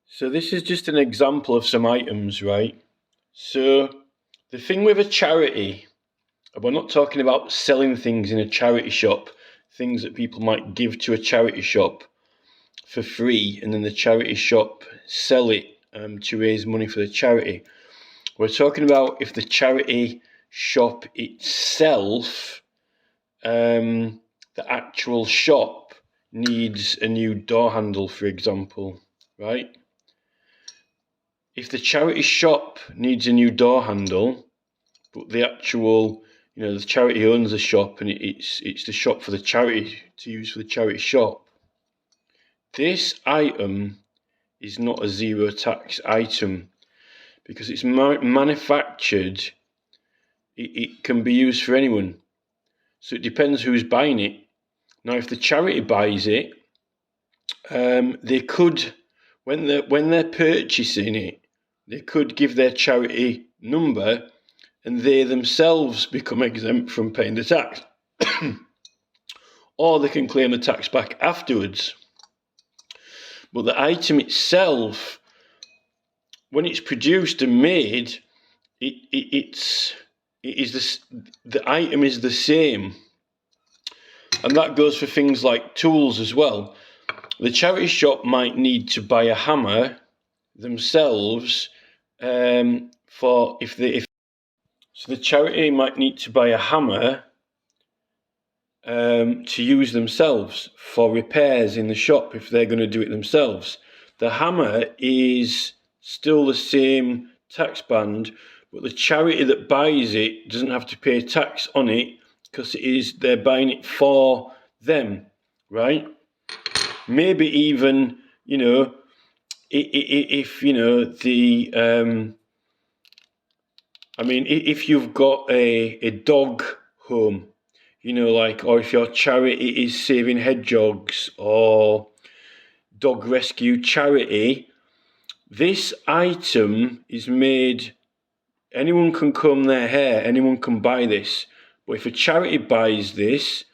So this is just an example of some items, right? So the thing with a charity, we're not talking about selling things in a charity shop, things that people might give to a charity shop for free, and then the charity shop sell it to raise money for the charity. We're talking about if the charity shop itself, the actual shop needs a new door handle, for example, right? If the charity shop needs a new door handle, but the actual, the charity owns the shop and it's the shop for the charity to use for the charity shop, this item is not a zero tax item because it's manufactured. It can be used for anyone. So it depends who's buying it. Now, if the charity buys it, they could, when they're purchasing it, they could give their charity number and they themselves become exempt from paying the tax. Or they can claim the tax back afterwards. But the item itself, when it's produced and made, the item is the same. And that goes for things like tools as well. The charity shop might need to buy a hammer themselves so the charity might need to buy a hammer to use themselves for repairs in the shop if they're going to do it themselves. The hammer is still the same tax band, but the charity that buys it doesn't have to pay tax on it because they're buying it for them, right? Maybe even, if if you've got a dog home, or if your charity is saving hedgehogs or dog rescue charity, this item is made, anyone can comb their hair, anyone can buy this. But if a charity buys this,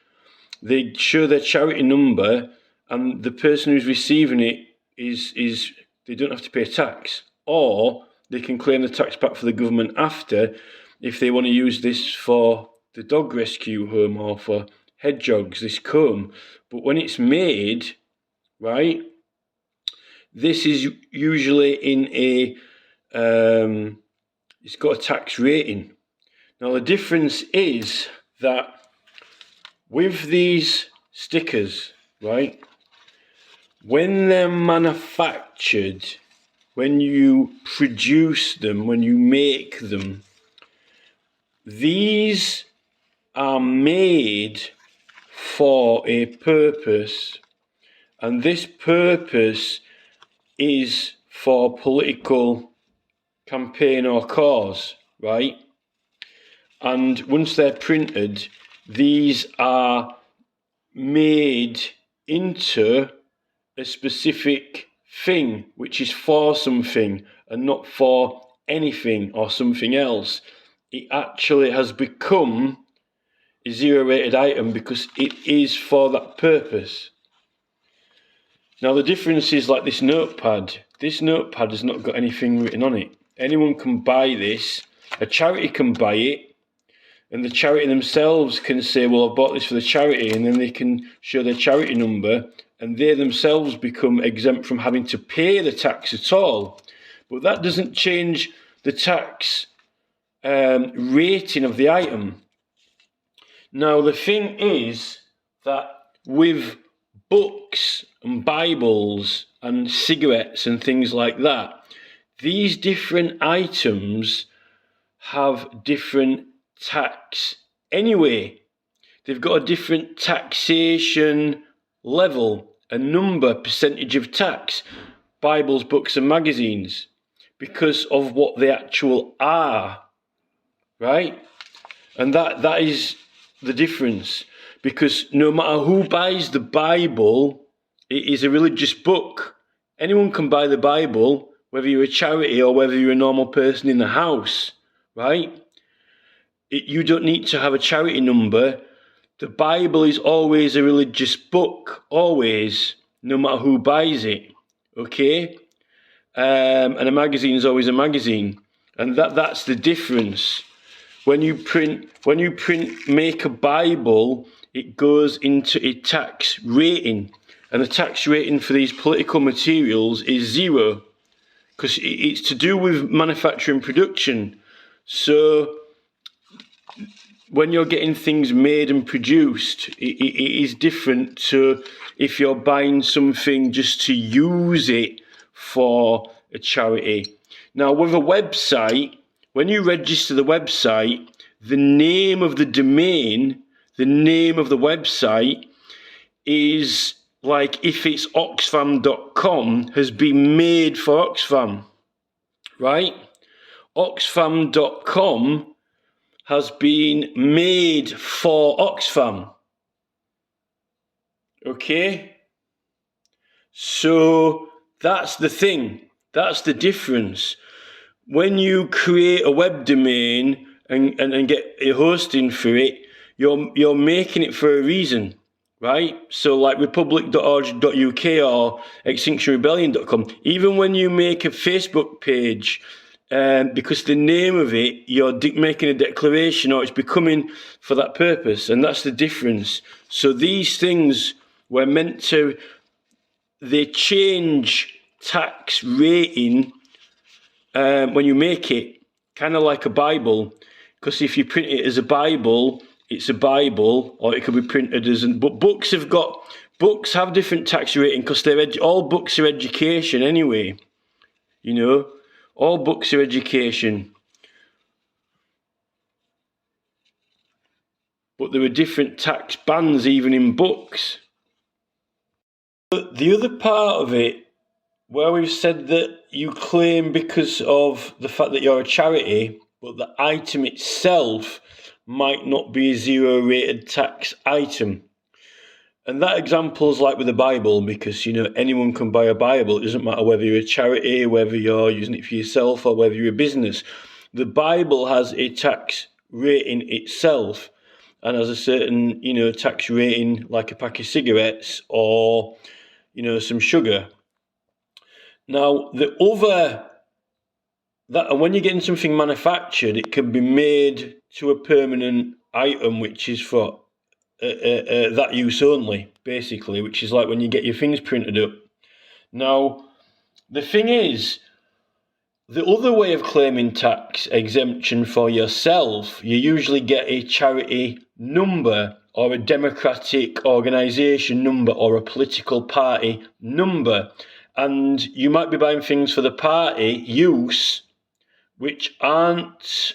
they show their charity number and the person who's receiving it is they don't have to pay tax, or they can claim the tax back for the government after if they want to use this for the dog rescue home or for hedgehogs, this comb. But when it's made, right, this is usually in it's got a tax rating. Now the difference is that with these stickers, right, when they're manufactured, when you produce them, when you make them, these are made for a purpose, and this purpose is for political campaign or cause, right? And once they're printed, these are made into a specific thing, which is for something and not for anything or something else. It actually has become a zero rated item because it is for that purpose. Now the difference is like this notepad. This notepad has not got anything written on it. Anyone can buy this. A charity can buy it, and the charity themselves can say, well, I bought this for the charity, and then they can show their charity number, and they themselves become exempt from having to pay the tax at all. But that doesn't change the tax rating of the item. Now, the thing is that with books and Bibles and cigarettes and things like that, these different items have different tax anyway. They've got a different taxation level, a number, percentage of tax, Bibles, books and magazines, because of what they actual are, right? And that is the difference, because no matter who buys the Bible, it is a religious book. Anyone can buy the Bible, whether you're a charity or whether you're a normal person in the house, right? You don't need to have a charity number. The Bible is always a religious book, always, no matter who buys it, okay? and a magazine is always a magazine, and that's the difference. When you print, make a Bible, it goes into a tax rating, and the tax rating for these political materials is 0, because it's to do with manufacturing production. So when you're getting things made and produced, it is different to if you're buying something just to use it for a charity. Now, with a website, when you register the website, the name of the domain, the name of the website is like, if it's oxfam.com, has been made for Oxfam, right? Oxfam.com has been made for Oxfam. Okay? So that's the thing. That's the difference. When you create a web domain and get a hosting for it, you're making it for a reason, right? So like republic.org.uk or extinctionrebellion.com, even when you make a Facebook page, because the name of it, you're making a declaration, or it's becoming for that purpose, and that's the difference. So these things were meant to, they change tax rating when you make it, kind of like a Bible, because if you print it as a Bible, it's a Bible, or it could be printed as, but books have different tax rating, because all books are education anyway, you know. All books are education. But there are different tax bands even in books. But the other part of it, where we've said that you claim because of the fact that you're a charity, but the item itself might not be a 0 rated tax item. And that example is like with the Bible, because, you know, anyone can buy a Bible. It doesn't matter whether you're a charity, whether you're using it for yourself, or whether you're a business. The Bible has a tax rating itself, and has a certain, you know, tax rating, like a pack of cigarettes or, you know, some sugar. Now, and when you're getting something manufactured, it can be made to a permanent item, which is for that use only, basically, which is like when you get your things printed up. Now, the thing is, the other way of claiming tax exemption for yourself, you usually get a charity number, or a democratic organisation number, or a political party number. And you might be buying things for the party use, which aren't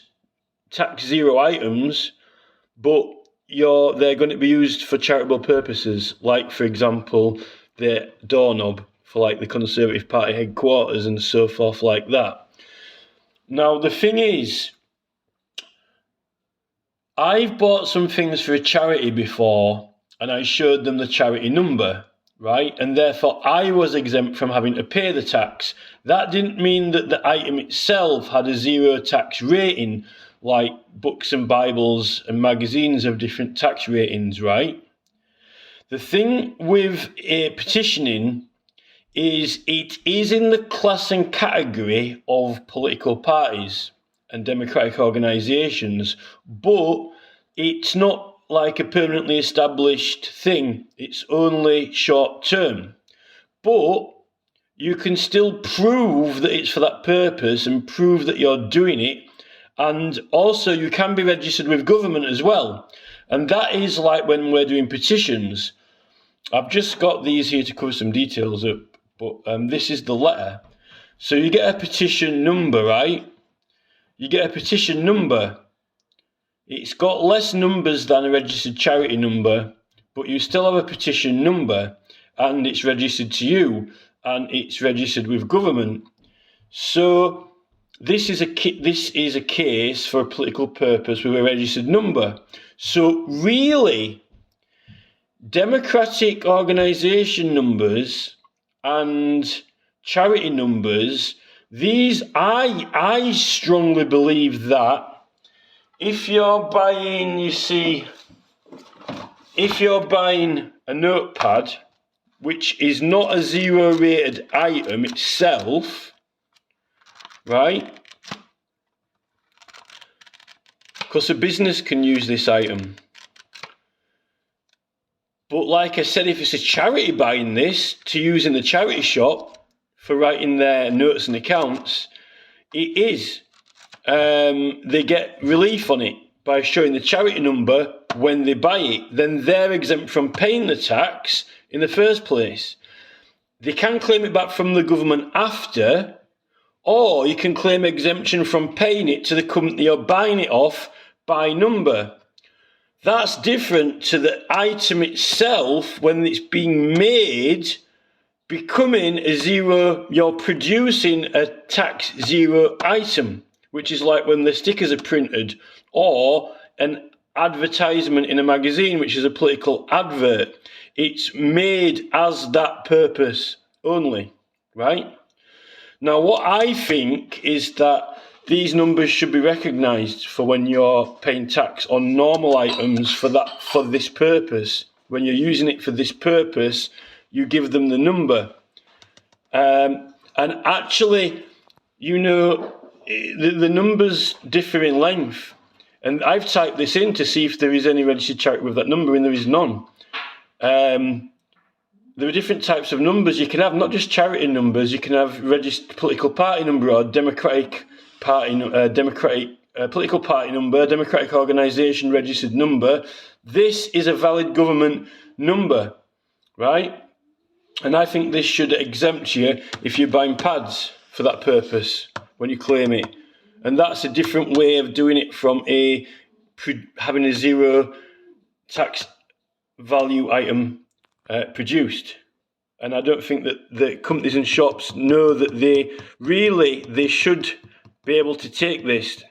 tax 0 items, but they're going to be used for charitable purposes, like, for example, the doorknob for like the Conservative Party headquarters and so forth like that. Now, the thing is, I've bought some things for a charity before, and I showed them the charity number, right? And therefore I was exempt from having to pay the tax. That didn't mean that the item itself had a 0 tax rating, like books and Bibles and magazines have different tax ratings, right? The thing with petitioning is it is in the class and category of political parties and democratic organisations, but it's not like a permanently established thing. It's only short term. But you can still prove that it's for that purpose and prove that you're doing it. And also you can be registered with government as well. And that is like when we're doing petitions. I've just got these here to cover some details up, but this is the letter. So you get a petition number, right? You get a petition number. It's got less numbers than a registered charity number, but you still have a petition number, and it's registered to you, and it's registered with government. So this is a case for a political purpose with a registered number. So really, democratic organisation numbers and charity numbers, these, I strongly believe that if you're buying, if you're buying a notepad, which is not a 0 rated item itself, right? Because a business can use this item. But like I said, if it's a charity buying this to use in the charity shop for writing their notes and accounts, it is. They get relief on it by showing the charity number when they buy it. Then they're exempt from paying the tax in the first place. They can claim it back from the government after, or you can claim exemption from paying it to the company you're buying it off by number. That's different to the item itself when it's being made becoming a zero. You're producing a tax zero item, which is like when the stickers are printed, or an advertisement in a magazine, which is a political advert. It's made as that purpose only, right? Now, what I think is that these numbers should be recognised for when you're paying tax on normal items for this purpose. When you're using it for this purpose, you give them the number. And actually, you know, the numbers differ in length. And I've typed this in to see if there is any registered charity with that number, and there is none. There are different types of numbers you can have, not just charity numbers. You can have registered political party number or Democratic Party, political party number, Democratic organisation registered number. This is a valid government number, right? And I think this should exempt you if you're buying pads for that purpose when you claim it. And that's a different way of doing it from having a zero tax value item produced. And I don't think that the companies and shops know that they should be able to take this,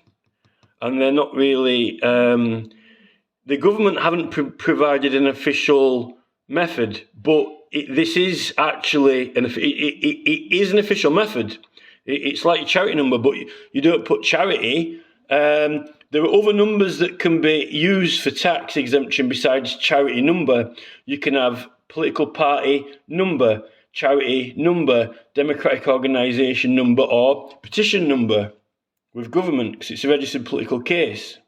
and they're not really. The government haven't provided an official method, but this is actually it is an official method. It's like a charity number, but you don't put charity. There are other numbers that can be used for tax exemption besides charity number. You can have political party number, charity number, democratic organisation number, or petition number with government, because it's a registered political case.